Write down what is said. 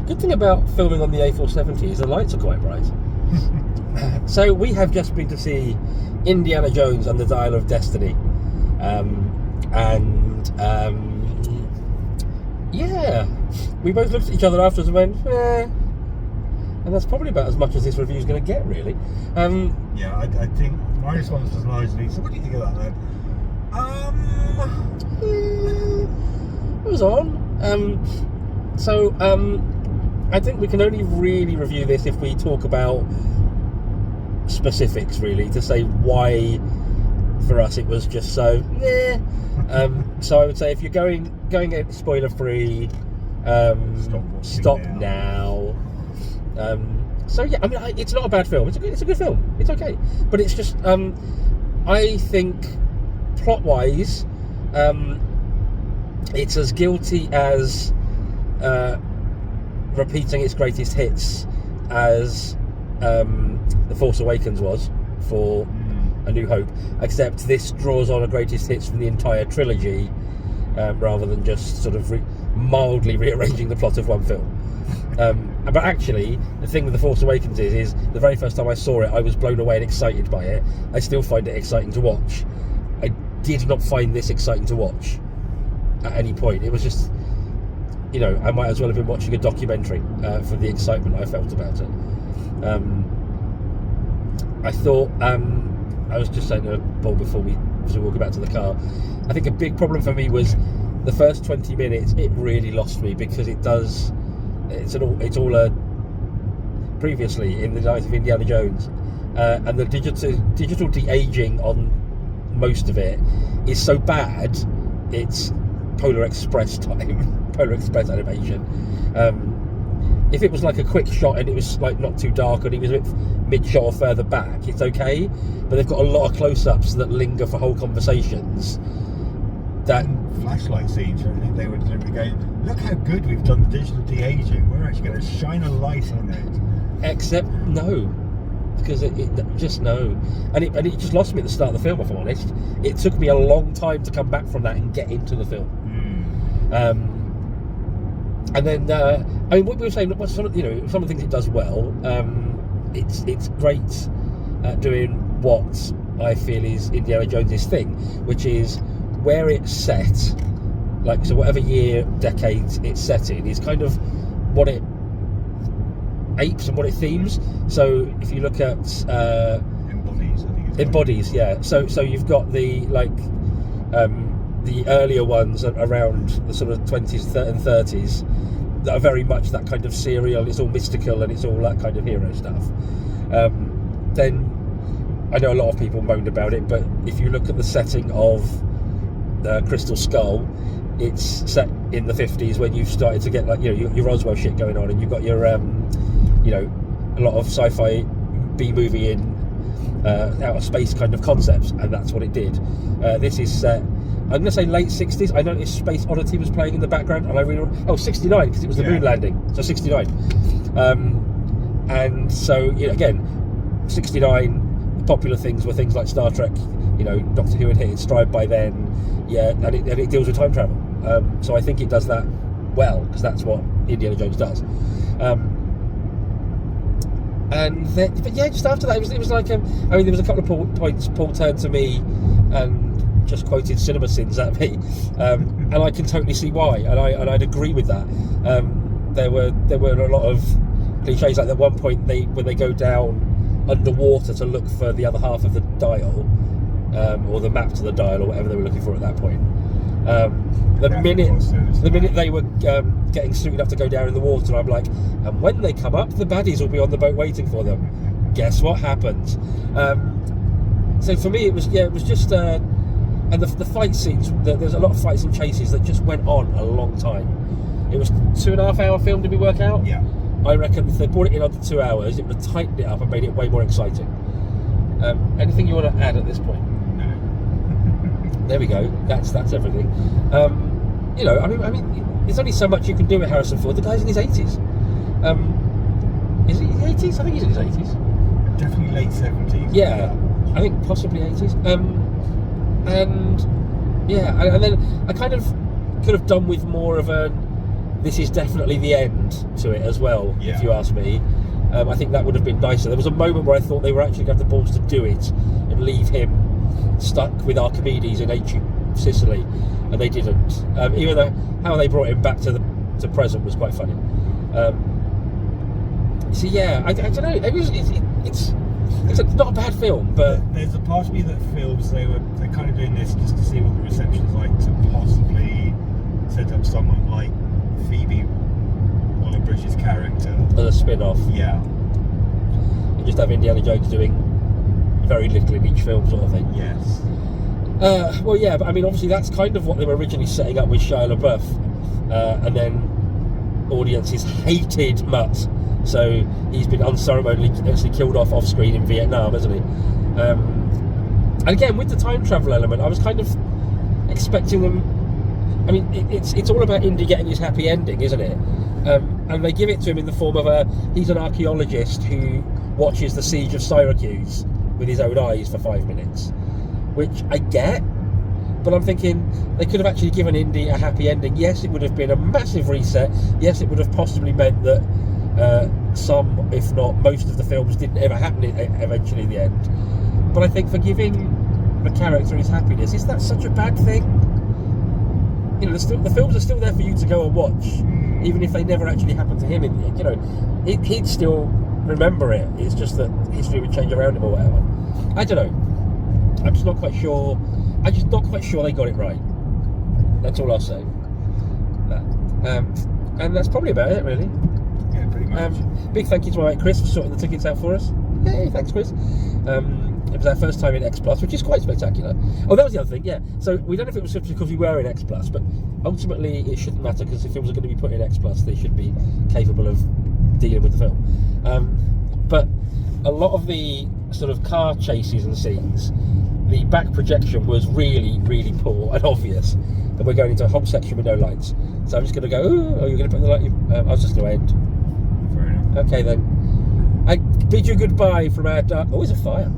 good thing about filming on the A470 is the lights are quite bright. So we have just been to see Indiana Jones and the Dial of Destiny, yeah, we both looked at each other afterwards and went, and that's probably about as much as this review is going to get, really. Yeah, I think my response was largely, so what do you think of that, then? It was on. I think we can only really review this if we talk about specifics, really, to say why for us it was just so so I would say if you're going it spoiler free, stop now. So yeah, I mean, it's not a bad film. It's a good film. It's okay, but it's just I think plot wise, it's as guilty as repeating its greatest hits as The Force Awakens was for A New Hope, except this draws on a greatest hits from the entire trilogy, rather than just sort of mildly rearranging the plot of one film. But actually, the thing with The Force Awakens is the very first time I saw it, I was blown away and excited by it. I still find it exciting to watch. I did not find this exciting to watch at any point. It was just, I might as well have been watching a documentary for the excitement I felt about it. I thought, I was just saying to Paul before we walk back to the car, I think a big problem for me was the first 20 minutes, it really lost me, because it's all previously in the life of Indiana Jones, and the digital de-aging on most of it is so bad, it's Polar Express time, Polar Express animation. If it was like a quick shot and it was like not too dark and he was a bit mid-shot or further back, it's okay, but they've got a lot of close-ups that linger for whole conversations. That flashlight scenes, they were deliberately going, look how good we've done the digital de-aging, we're actually going to shine a light on it. Except no, because it just no, and it just lost me at the start of the film, if I'm honest. It took me a long time to come back from that and get into the film. And then I mean, what we were saying, some of the things it does well. It's great at doing what I feel is Indiana Jones' thing, which is where it's set, like, so whatever year, decades it's set in, is kind of what it apes and what it themes. So if you look at embodies, yeah. So you've got the the earlier ones around the sort of 20s and 30s that are very much that kind of serial, it's all mystical and it's all that kind of hero stuff. Then I know a lot of people moaned about it, but if you look at the setting of Crystal Skull, it's set in the 50s when you've started to get your Roswell shit going on, and you've got your a lot of sci-fi B-movie in outer space kind of concepts, and that's what it did. This is set, I'm going to say late 60s. I noticed Space Oddity was playing in the background, and I really 69, because it was the moon landing, so 69. And so again, 69. Popular things were things like Star Trek, Doctor Who had hit its stride by then, and it deals with time travel. So I think it does that well, because that's what Indiana Jones does. And then, but yeah, just after that, it was like, there was a couple of points Paul turned to me and just quoted CinemaSins at me, and I can totally see why, and I'd agree with that. There were a lot of cliches, like at one point when they go down underwater to look for the other half of the dial, or the map to the dial, or whatever they were looking for at that point. The minute they were getting suited up to go down in the water, I'm like, and when they come up, the baddies will be on the boat waiting for them. Guess what happens? So for me, it was just, and the fight scenes. There's a lot of fights and chases that just went on a long time. It was 2.5 hour film, did we work out? Yeah. I reckon if they brought it in under 2 hours, it would have tightened it up and made it way more exciting. Anything you want to add at this point? No. There we go. That's everything. I mean, there's only so much you can do with Harrison Ford. The guy's in his 80s. Is he in his 80s? I think he's in his 80s. Definitely late 70s. Yeah, I think possibly 80s. And then I kind of could have done with more of a this is definitely the end to it as well, Yeah. if you ask me. I think that would have been nicer. There was a moment where I thought they were actually going to have the balls to do it and leave him stuck with Archimedes in ancient Sicily, and they didn't. Even though how they brought him back to present was quite funny. So yeah, I don't know. It's not a bad film, but There's a part of me that feels they're kind of doing this just to see what the reception's like, to possibly set up someone like Phoebe Waller-Bridge's character. as a spin-off, Yeah. you just have Indiana Jones doing very little in each film, sort of thing. Yes. Well, yeah, but I mean, obviously that's kind of what they were originally setting up with Shia LaBeouf, and then audiences hated Mutt, so he's been unceremoniously killed off screen in Vietnam, hasn't he? And again, with the time travel element, I was kind of expecting them. I mean, it's all about Indy getting his happy ending, isn't it? And they give it to him in the form of he's an archaeologist who watches the siege of Syracuse with his own eyes for 5 minutes, which I get, but I'm thinking they could have actually given Indy a happy ending. Yes, it would have been a massive reset. Yes, it would have possibly meant that some, if not most, of the films didn't ever happen eventually in the end. But I think for giving the character his happiness, is that such a bad thing? You know, the films are still there for you to go and watch, even if they never actually happened to him. You know, he'd still remember it. It's just that history would change around him or whatever. I don't know. I'm just not quite sure. I'm just not quite sure they got it right. That's all I'll say. And that's probably about it, really. Yeah, pretty much. Big thank you to my mate Chris for sorting the tickets out for us. Hey, thanks, Chris. It was our first time in X Plus, which is quite spectacular. Oh, that was the other thing, yeah. So we don't know if it was simply because we were in X Plus, but ultimately it shouldn't matter, because if films are going to be put in X Plus, they should be capable of dealing with the film. But a lot of the sort of car chases and scenes, the back projection was really, really poor and obvious. And we're going into a whole section with no lights. So I'm just going to go, oh, you're going to put the light? I was just going to end. Fair enough. Okay then. I bid you goodbye from our dark... Oh, there's a fire.